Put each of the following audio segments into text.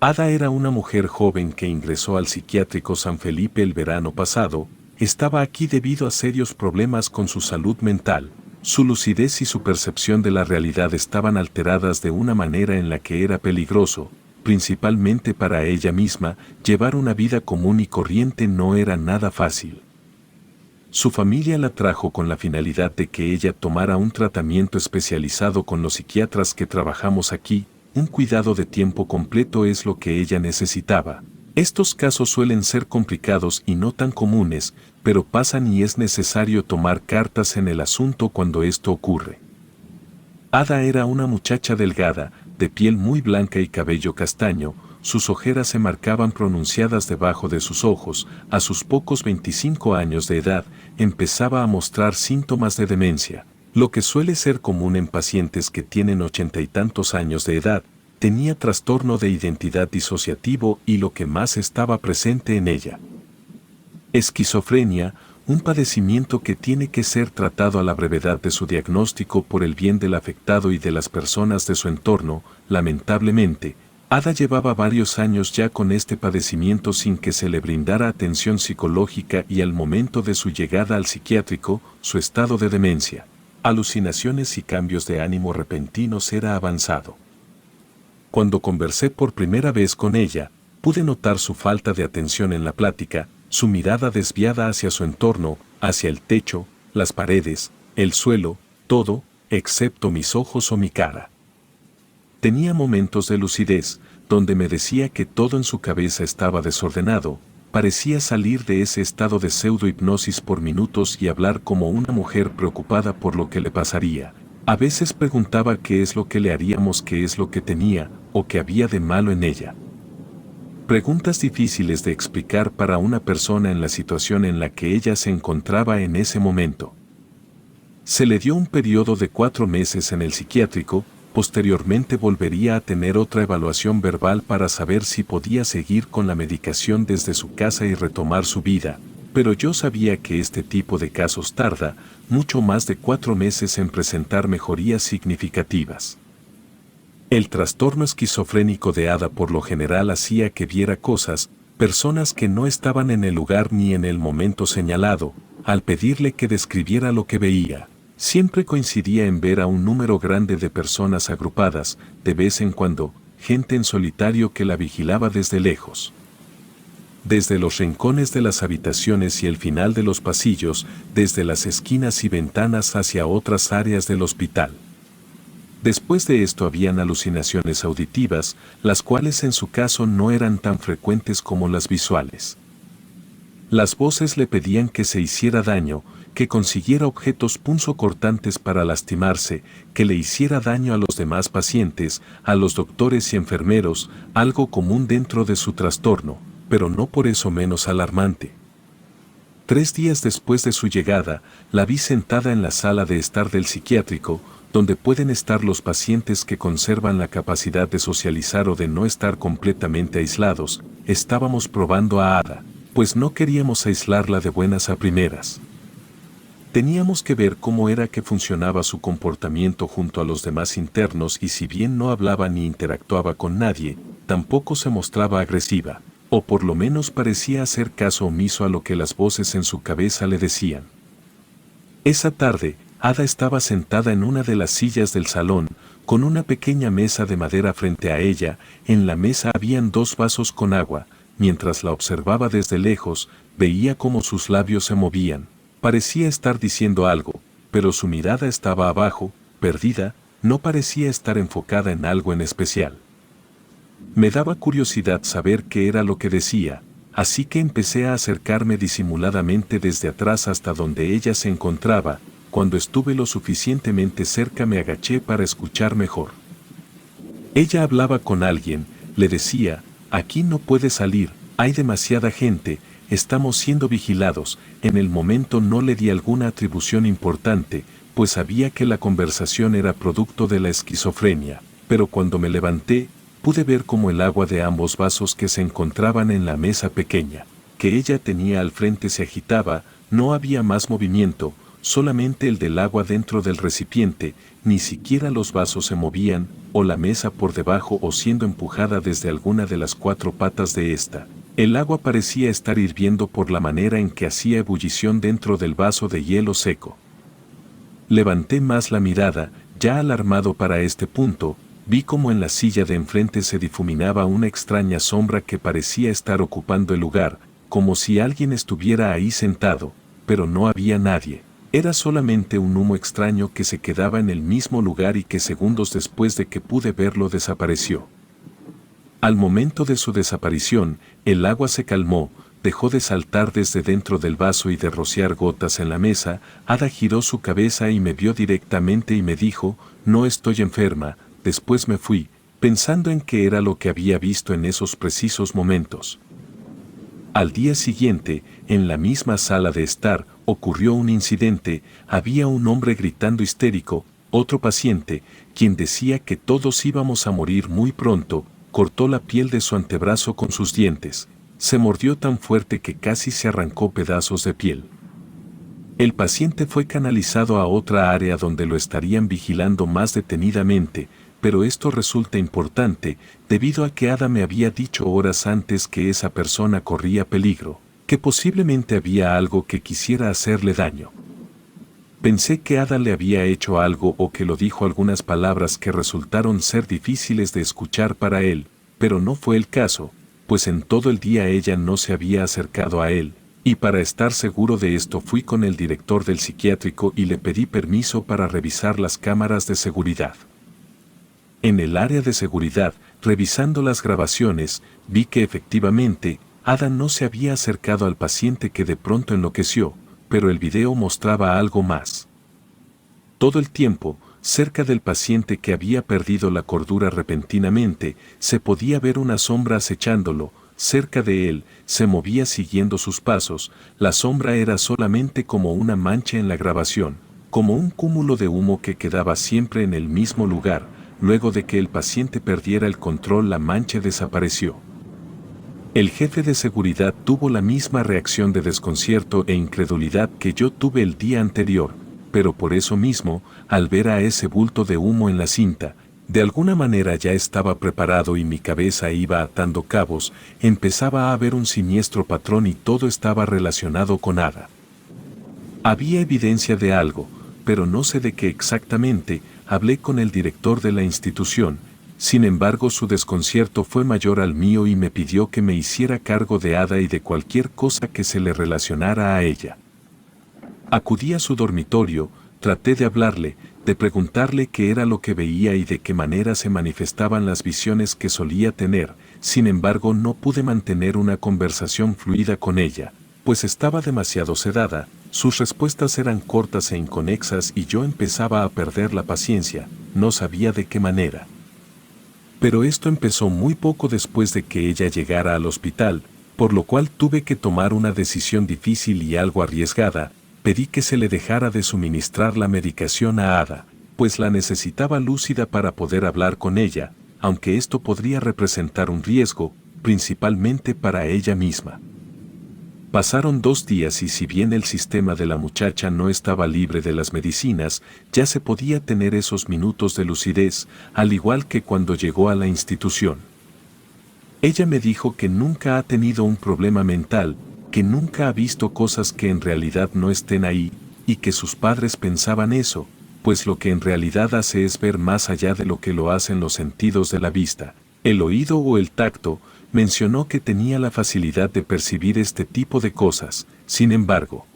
Ada era una mujer joven que ingresó al psiquiátrico San Felipe el verano pasado. Estaba aquí debido a serios problemas con su salud mental. Su lucidez y su percepción de la realidad estaban alteradas de una manera en la que era peligroso, principalmente para ella misma. Llevar una vida común y corriente no era nada fácil. Su familia la trajo con la finalidad de que ella tomara un tratamiento especializado con los psiquiatras que trabajamos aquí. Un cuidado de tiempo completo es lo que ella necesitaba. Estos casos suelen ser complicados y no tan comunes, pero pasan y es necesario tomar cartas en el asunto cuando esto ocurre. Ada era una muchacha delgada, de piel muy blanca y cabello castaño. Sus ojeras se marcaban pronunciadas debajo de sus ojos. A sus pocos 25 años de edad, empezaba a mostrar síntomas de demencia, lo que suele ser común en pacientes que tienen 80 y tantos años de edad. Tenía trastorno de identidad disociativo y lo que más estaba presente en ella: esquizofrenia, un padecimiento que tiene que ser tratado a la brevedad de su diagnóstico por el bien del afectado y de las personas de su entorno. Lamentablemente, Ada llevaba varios años ya con este padecimiento sin que se le brindara atención psicológica y al momento de su llegada al psiquiátrico, su estado de demencia, alucinaciones y cambios de ánimo repentinos era avanzado. Cuando conversé por primera vez con ella, pude notar su falta de atención en la plática, su mirada desviada hacia su entorno, hacia el techo, las paredes, el suelo, todo, excepto mis ojos o mi cara. Tenía momentos de lucidez, donde me decía que todo en su cabeza estaba desordenado. Parecía salir de ese estado de pseudo-hipnosis por minutos y hablar como una mujer preocupada por lo que le pasaría. A veces preguntaba qué es lo que le haríamos, qué es lo que tenía, o qué había de malo en ella. Preguntas difíciles de explicar para una persona en la situación en la que ella se encontraba en ese momento. Se le dio un periodo de 4 meses en el psiquiátrico. Posteriormente volvería a tener otra evaluación verbal para saber si podía seguir con la medicación desde su casa y retomar su vida, pero yo sabía que este tipo de casos tarda mucho más de 4 meses en presentar mejorías significativas. El trastorno esquizofrénico de Ada por lo general hacía que viera cosas, personas que no estaban en el lugar ni en el momento señalado. Al pedirle que describiera lo que veía, siempre coincidía en ver a un número grande de personas agrupadas, de vez en cuando, gente en solitario que la vigilaba desde lejos. Desde los rincones de las habitaciones y el final de los pasillos, desde las esquinas y ventanas hacia otras áreas del hospital. Después de esto habían alucinaciones auditivas, las cuales en su caso no eran tan frecuentes como las visuales. Las voces le pedían que se hiciera daño, que consiguiera objetos punzocortantes para lastimarse, que le hiciera daño a los demás pacientes, a los doctores y enfermeros, algo común dentro de su trastorno, pero no por eso menos alarmante. 3 días después de su llegada, la vi sentada en la sala de estar del psiquiátrico, donde pueden estar los pacientes que conservan la capacidad de socializar o de no estar completamente aislados. Estábamos probando a Ada, pues no queríamos aislarla de buenas a primeras. Teníamos que ver cómo era que funcionaba su comportamiento junto a los demás internos y si bien no hablaba ni interactuaba con nadie, tampoco se mostraba agresiva, o por lo menos parecía hacer caso omiso a lo que las voces en su cabeza le decían. Esa tarde, Ada estaba sentada en una de las sillas del salón, con una pequeña mesa de madera frente a ella. En la mesa habían 2 vasos con agua. Mientras la observaba desde lejos, veía cómo sus labios se movían. Parecía estar diciendo algo, pero su mirada estaba abajo, perdida, no parecía estar enfocada en algo en especial. Me daba curiosidad saber qué era lo que decía, así que empecé a acercarme disimuladamente desde atrás hasta donde ella se encontraba. Cuando estuve lo suficientemente cerca me agaché para escuchar mejor. Ella hablaba con alguien, le decía: aquí no puede salir, hay demasiada gente, estamos siendo vigilados. En el momento no le di alguna atribución importante, pues sabía que la conversación era producto de la esquizofrenia, pero cuando me levanté, pude ver cómo el agua de ambos vasos que se encontraban en la mesa pequeña, que ella tenía al frente se agitaba. No había más movimiento, solamente el del agua dentro del recipiente, ni siquiera los vasos se movían, o la mesa por debajo o siendo empujada desde alguna de las cuatro patas de esta. El agua parecía estar hirviendo por la manera en que hacía ebullición dentro del vaso de hielo seco. Levanté más la mirada, ya alarmado para este punto, vi como en la silla de enfrente se difuminaba una extraña sombra que parecía estar ocupando el lugar, como si alguien estuviera ahí sentado, pero no había nadie. Era solamente un humo extraño que se quedaba en el mismo lugar y que segundos después de que pude verlo desapareció. Al momento de su desaparición, el agua se calmó, dejó de saltar desde dentro del vaso y de rociar gotas en la mesa. Ada giró su cabeza y me vio directamente y me dijo, «No estoy enferma». Después me fui, pensando en qué era lo que había visto en esos precisos momentos. Al día siguiente, en la misma sala de estar, ocurrió un incidente. Había un hombre gritando histérico, otro paciente, quien decía que todos íbamos a morir muy pronto, cortó la piel de su antebrazo con sus dientes. Se mordió tan fuerte que casi se arrancó pedazos de piel. El paciente fue canalizado a otra área donde lo estarían vigilando más detenidamente, pero esto resulta importante, debido a que Ada me había dicho horas antes que esa persona corría peligro, que posiblemente había algo que quisiera hacerle daño. Pensé que Ada le había hecho algo o que lo dijo algunas palabras que resultaron ser difíciles de escuchar para él, pero no fue el caso, pues en todo el día ella no se había acercado a él, y para estar seguro de esto fui con el director del psiquiátrico y le pedí permiso para revisar las cámaras de seguridad. En el área de seguridad, revisando las grabaciones, vi que efectivamente, Ada no se había acercado al paciente que de pronto enloqueció, pero el video mostraba algo más. Todo el tiempo, cerca del paciente que había perdido la cordura repentinamente, se podía ver una sombra acechándolo. Cerca de él, se movía siguiendo sus pasos. La sombra era solamente como una mancha en la grabación, como un cúmulo de humo que quedaba siempre en el mismo lugar. Luego de que el paciente perdiera el control, la mancha desapareció. El jefe de seguridad tuvo la misma reacción de desconcierto e incredulidad que yo tuve el día anterior, pero por eso mismo, al ver a ese bulto de humo en la cinta, de alguna manera ya estaba preparado y mi cabeza iba atando cabos. Empezaba a haber un siniestro patrón y todo estaba relacionado con Ada. Había evidencia de algo, pero no sé de qué exactamente. Hablé con el director de la institución, sin embargo su desconcierto fue mayor al mío y me pidió que me hiciera cargo de Ada y de cualquier cosa que se le relacionara a ella. Acudí a su dormitorio, traté de hablarle, de preguntarle qué era lo que veía y de qué manera se manifestaban las visiones que solía tener. Sin embargo, no pude mantener una conversación fluida con ella, pues estaba demasiado sedada. Sus respuestas eran cortas e inconexas y yo empezaba a perder la paciencia, no sabía de qué manera. Pero esto empezó muy poco después de que ella llegara al hospital, por lo cual tuve que tomar una decisión difícil y algo arriesgada. Pedí que se le dejara de suministrar la medicación a Ada, pues la necesitaba lúcida para poder hablar con ella, aunque esto podría representar un riesgo, principalmente para ella misma. Pasaron 2 días y si bien el sistema de la muchacha no estaba libre de las medicinas, ya se podía tener esos minutos de lucidez, al igual que cuando llegó a la institución. Ella me dijo que nunca ha tenido un problema mental, que nunca ha visto cosas que en realidad no estén ahí, y que sus padres pensaban eso, pues lo que en realidad hace es ver más allá de lo que lo hacen los sentidos de la vista, el oído o el tacto. Mencionó que tenía la facilidad de percibir este tipo de cosas. Sin embargo,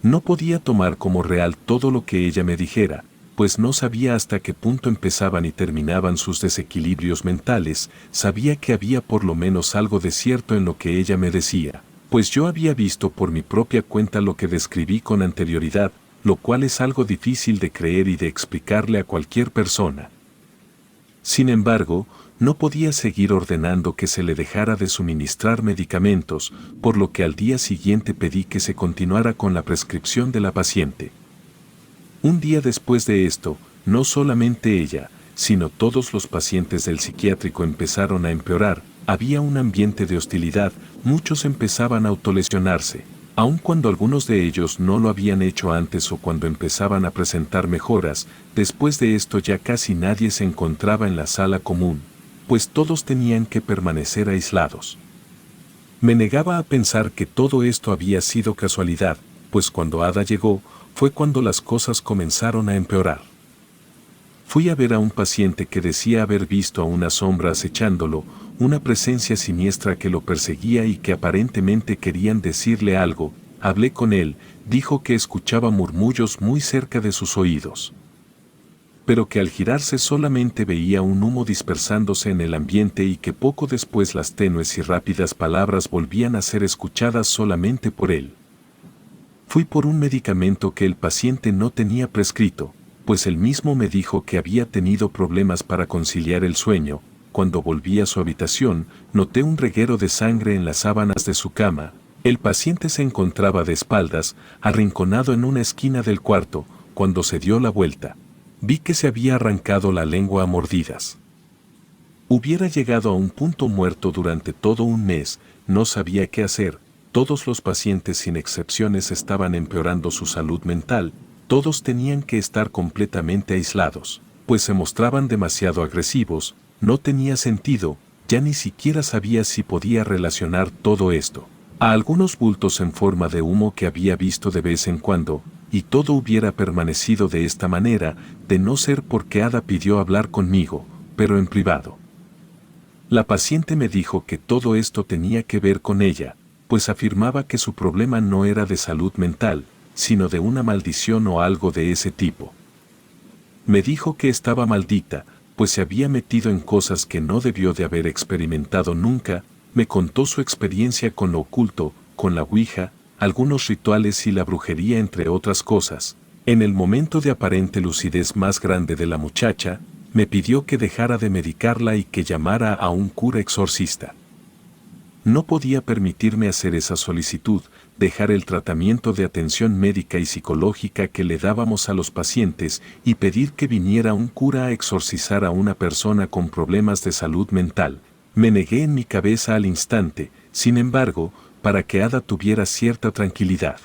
no podía tomar como real todo lo que ella me dijera, pues no sabía hasta qué punto empezaban y terminaban sus desequilibrios mentales. Sabía que había por lo menos algo de cierto en lo que ella me decía, pues yo había visto por mi propia cuenta lo que describí con anterioridad, lo cual es algo difícil de creer y de explicarle a cualquier persona. Sin embargo, no podía seguir ordenando que se le dejara de suministrar medicamentos, por lo que al día siguiente pedí que se continuara con la prescripción de la paciente. Un día después de esto, no solamente ella, sino todos los pacientes del psiquiátrico empezaron a empeorar. Había un ambiente de hostilidad, muchos empezaban a autolesionarse. Aun cuando algunos de ellos no lo habían hecho antes o cuando empezaban a presentar mejoras, después de esto ya casi nadie se encontraba en la sala común, pues todos tenían que permanecer aislados. Me negaba a pensar que todo esto había sido casualidad, pues cuando Ada llegó, fue cuando las cosas comenzaron a empeorar. Fui a ver a un paciente que decía haber visto a una sombra acechándolo, una presencia siniestra que lo perseguía y que aparentemente querían decirle algo. Hablé con él, dijo que escuchaba murmullos muy cerca de sus oídos, pero que al girarse solamente veía un humo dispersándose en el ambiente y que poco después las tenues y rápidas palabras volvían a ser escuchadas solamente por él. Fui por un medicamento que el paciente no tenía prescrito, pues él mismo me dijo que había tenido problemas para conciliar el sueño. Cuando volví a su habitación, noté un reguero de sangre en las sábanas de su cama. El paciente se encontraba de espaldas, arrinconado en una esquina del cuarto. Cuando se dio la vuelta, vi que se había arrancado la lengua a mordidas. Hubiera llegado a un punto muerto durante todo un mes, no sabía qué hacer. Todos los pacientes sin excepciones estaban empeorando su salud mental. Todos tenían que estar completamente aislados, pues se mostraban demasiado agresivos. No tenía sentido, ya ni siquiera sabía si podía relacionar todo esto a algunos bultos en forma de humo que había visto de vez en cuando, y todo hubiera permanecido de esta manera, de no ser porque Ada pidió hablar conmigo, pero en privado. La paciente me dijo que todo esto tenía que ver con ella, pues afirmaba que su problema no era de salud mental, sino de una maldición o algo de ese tipo. Me dijo que estaba maldita, pues se había metido en cosas que no debió de haber experimentado nunca. Me contó su experiencia con lo oculto, con la ouija, algunos rituales y la brujería entre otras cosas. En el momento de aparente lucidez más grande de la muchacha, me pidió que dejara de medicarla y que llamara a un cura exorcista. No podía permitirme hacer esa solicitud, dejar el tratamiento de atención médica y psicológica que le dábamos a los pacientes y pedir que viniera un cura a exorcizar a una persona con problemas de salud mental. Me negué en mi cabeza al instante, sin embargo, para que Ada tuviera cierta tranquilidad.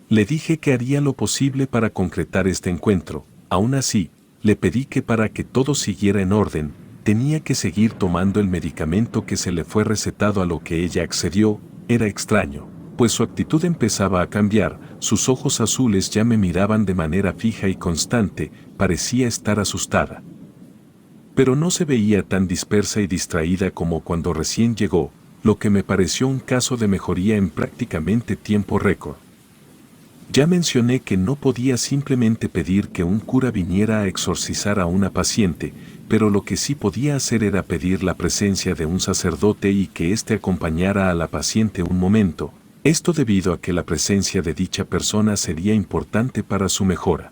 Le dije que haría lo posible para concretar este encuentro. Aún así, le pedí que para que todo siguiera en orden, tenía que seguir tomando el medicamento que se le fue recetado, a lo que ella accedió. Era extraño, pues su actitud empezaba a cambiar, sus ojos azules ya me miraban de manera fija y constante, parecía estar asustada. Pero no se veía tan dispersa y distraída como cuando recién llegó, lo que me pareció un caso de mejoría en prácticamente tiempo récord. Ya mencioné que no podía simplemente pedir que un cura viniera a exorcizar a una paciente, pero lo que sí podía hacer era pedir la presencia de un sacerdote y que éste acompañara a la paciente un momento, esto debido a que la presencia de dicha persona sería importante para su mejora.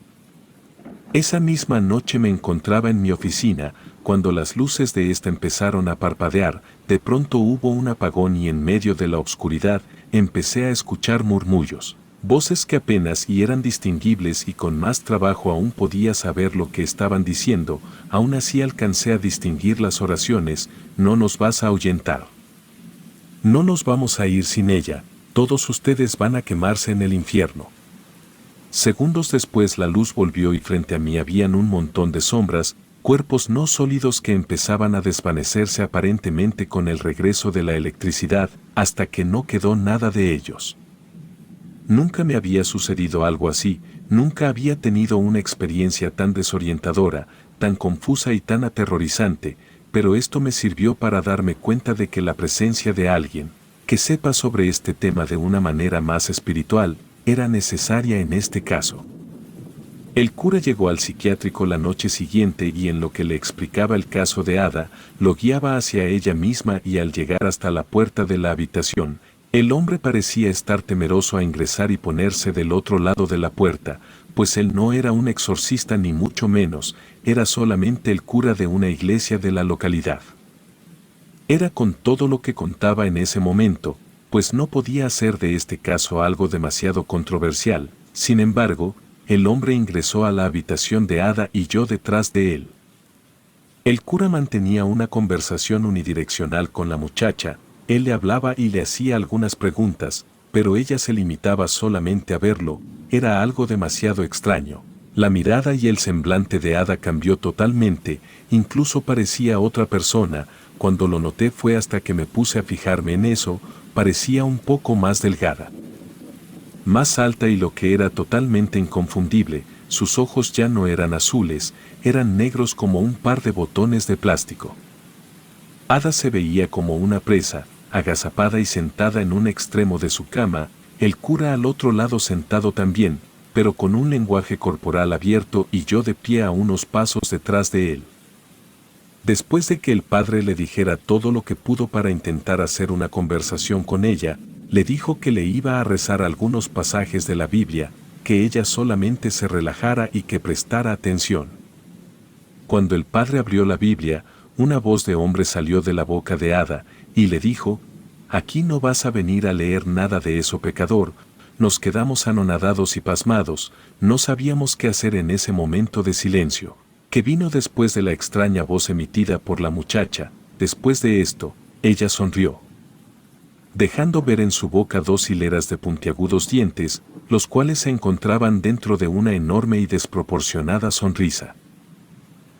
Esa misma noche me encontraba en mi oficina, cuando las luces de esta empezaron a parpadear. De pronto hubo un apagón y en medio de la oscuridad empecé a escuchar murmullos, voces que apenas y eran distinguibles, y con más trabajo aún podía saber lo que estaban diciendo. Aún así alcancé a distinguir las oraciones: no nos vas a ahuyentar. No nos vamos a ir sin ella, todos ustedes van a quemarse en el infierno. Segundos después la luz volvió y frente a mí habían un montón de sombras, cuerpos no sólidos que empezaban a desvanecerse aparentemente con el regreso de la electricidad, hasta que no quedó nada de ellos. Nunca me había sucedido algo así, nunca había tenido una experiencia tan desorientadora, tan confusa y tan aterrorizante, pero esto me sirvió para darme cuenta de que la presencia de alguien que sepa sobre este tema de una manera más espiritual era necesaria en este caso. El cura llegó al psiquiátrico la noche siguiente y en lo que le explicaba el caso de Ada, lo guiaba hacia ella misma, y al llegar hasta la puerta de la habitación, el hombre parecía estar temeroso a ingresar y ponerse del otro lado de la puerta, pues él no era un exorcista ni mucho menos, era solamente el cura de una iglesia de la localidad. Era con todo lo que contaba en ese momento, pues no podía hacer de este caso algo demasiado controversial. Sin embargo, el hombre ingresó a la habitación de Ada y yo detrás de él. El cura mantenía una conversación unidireccional con la muchacha. Él le hablaba y le hacía algunas preguntas, pero ella se limitaba solamente a verlo. Era algo demasiado extraño. La mirada y el semblante de Ada cambió totalmente, incluso parecía otra persona. Cuando lo noté fue hasta que me puse a fijarme en eso. Parecía un poco más delgada, más alta, y lo que era totalmente inconfundible, sus ojos ya no eran azules, eran negros como un par de botones de plástico. Ada se veía como una presa, agazapada y sentada en un extremo de su cama, el cura al otro lado sentado también, pero con un lenguaje corporal abierto y yo de pie a unos pasos detrás de él. Después de que el padre le dijera todo lo que pudo para intentar hacer una conversación con ella, le dijo que le iba a rezar algunos pasajes de la Biblia, que ella solamente se relajara y que prestara atención. Cuando el padre abrió la Biblia, una voz de hombre salió de la boca de Ada, y le dijo: «Aquí no vas a venir a leer nada de eso, pecador». Nos quedamos anonadados y pasmados, no sabíamos qué hacer en ese momento de silencio, que vino después de la extraña voz emitida por la muchacha. Después de esto, ella sonrió, dejando ver en su boca 2 hileras de puntiagudos dientes, los cuales se encontraban dentro de una enorme y desproporcionada sonrisa.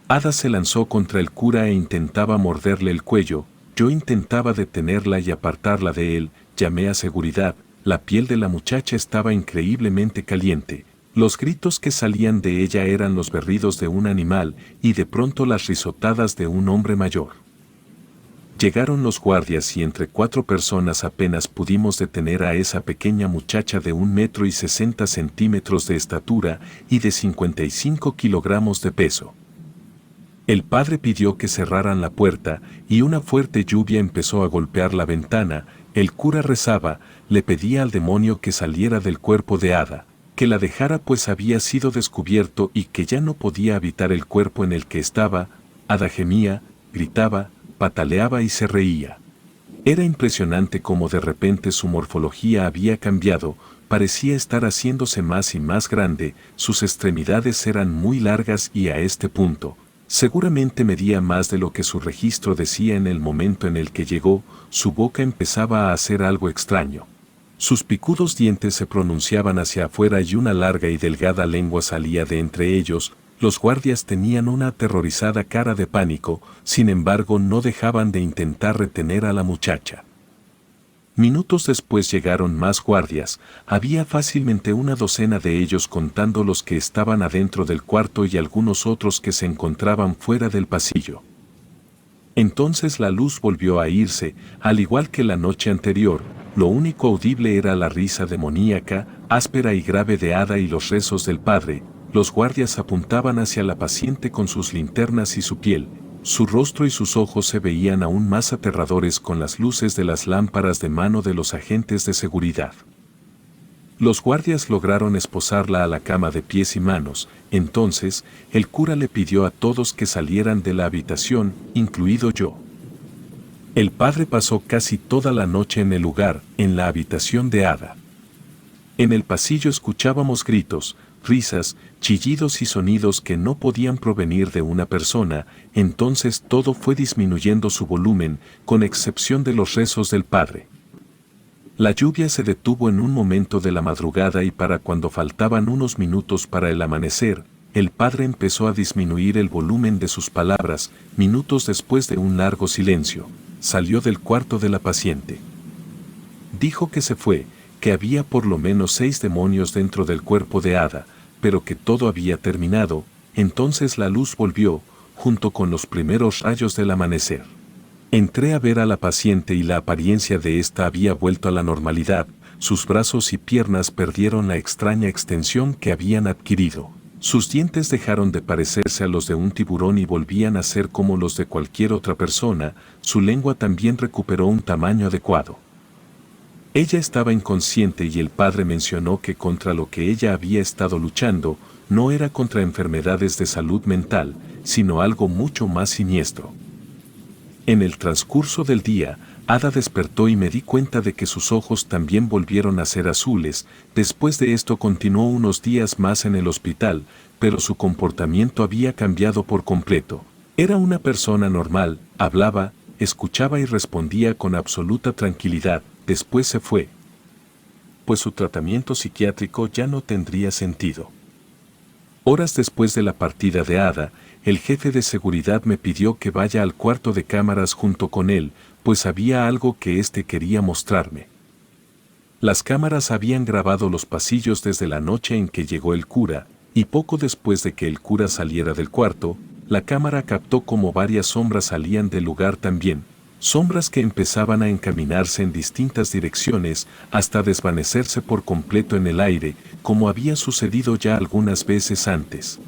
Ada se lanzó contra el cura e intentaba morderle el cuello. Yo intentaba detenerla y apartarla de él. Llamé a seguridad. La piel de la muchacha estaba increíblemente caliente. Los gritos que salían de ella eran los berridos de un animal y de pronto las risotadas de un hombre mayor. Llegaron los guardias y entre 4 personas apenas pudimos detener a esa pequeña muchacha de 1,60 metros de estatura y de 55 kilogramos de peso. El padre pidió que cerraran la puerta y una fuerte lluvia empezó a golpear la ventana. El cura rezaba, le pedía al demonio que saliera del cuerpo de Ada, que la dejara pues había sido descubierto y que ya no podía habitar el cuerpo en el que estaba. Ada gemía, gritaba, pataleaba y se reía. Era impresionante cómo de repente su morfología había cambiado, parecía estar haciéndose más y más grande, sus extremidades eran muy largas y a este punto, seguramente medía más de lo que su registro decía en el momento en el que llegó. Su boca empezaba a hacer algo extraño. Sus picudos dientes se pronunciaban hacia afuera y una larga y delgada lengua salía de entre ellos. Los guardias tenían una aterrorizada cara de pánico, sin embargo no dejaban de intentar retener a la muchacha. Minutos después llegaron más guardias, había fácilmente una docena de ellos contando los que estaban adentro del cuarto y algunos otros que se encontraban fuera del pasillo. Entonces la luz volvió a irse, al igual que la noche anterior. Lo único audible era la risa demoníaca, áspera y grave de Ada y los rezos del padre. Los guardias apuntaban hacia la paciente con sus linternas y su piel. Su rostro y sus ojos se veían aún más aterradores con las luces de las lámparas de mano de los agentes de seguridad. Los guardias lograron esposarla a la cama de pies y manos. Entonces, el cura le pidió a todos que salieran de la habitación, incluido yo. El padre pasó casi toda la noche en el lugar, en la habitación de Ada. En el pasillo escuchábamos gritos, risas, chillidos y sonidos que no podían provenir de una persona. Entonces todo fue disminuyendo su volumen, con excepción de los rezos del padre. La lluvia se detuvo en un momento de la madrugada y para cuando faltaban unos minutos para el amanecer, el padre empezó a disminuir el volumen de sus palabras. Minutos después de un largo silencio, salió del cuarto de la paciente. Dijo que se fue, que había por lo menos 6 demonios dentro del cuerpo de Ada, pero que todo había terminado. Entonces la luz volvió, junto con los primeros rayos del amanecer. Entré a ver a la paciente y la apariencia de ésta había vuelto a la normalidad. Sus brazos y piernas perdieron la extraña extensión que habían adquirido. Sus dientes dejaron de parecerse a los de un tiburón y volvían a ser como los de cualquier otra persona. Su lengua también recuperó un tamaño adecuado. Ella estaba inconsciente y el padre mencionó que contra lo que ella había estado luchando no era contra enfermedades de salud mental, sino algo mucho más siniestro. En el transcurso del día, Ada despertó y me di cuenta de que sus ojos también volvieron a ser azules. Después de esto continuó unos días más en el hospital, pero su comportamiento había cambiado por completo. Era una persona normal, hablaba, escuchaba y respondía con absoluta tranquilidad. Después se fue. pues su tratamiento psiquiátrico ya no tendría sentido. Horas después de la partida de Ada, el jefe de seguridad me pidió que vaya al cuarto de cámaras junto con él, pues había algo que éste quería mostrarme. Las cámaras habían grabado los pasillos desde la noche en que llegó el cura, y poco después de que el cura saliera del cuarto, la cámara captó como varias sombras salían del lugar también, sombras que empezaban a encaminarse en distintas direcciones hasta desvanecerse por completo en el aire, como había sucedido ya algunas veces antes.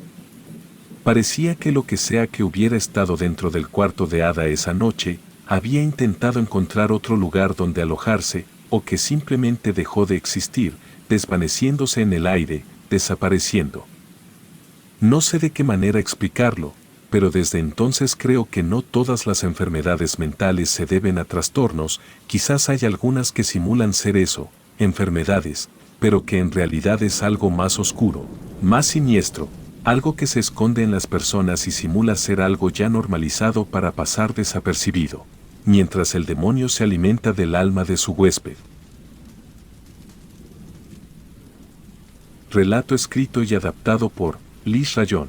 Parecía que lo que sea que hubiera estado dentro del cuarto de Ada esa noche, había intentado encontrar otro lugar donde alojarse, o que simplemente dejó de existir, desvaneciéndose en el aire, desapareciendo. No sé de qué manera explicarlo, pero desde entonces creo que no todas las enfermedades mentales se deben a trastornos, quizás hay algunas que simulan ser eso, enfermedades, pero que en realidad es algo más oscuro, más siniestro, algo que se esconde en las personas y simula ser algo ya normalizado para pasar desapercibido, mientras el demonio se alimenta del alma de su huésped. Relato escrito y adaptado por Liz Rayón.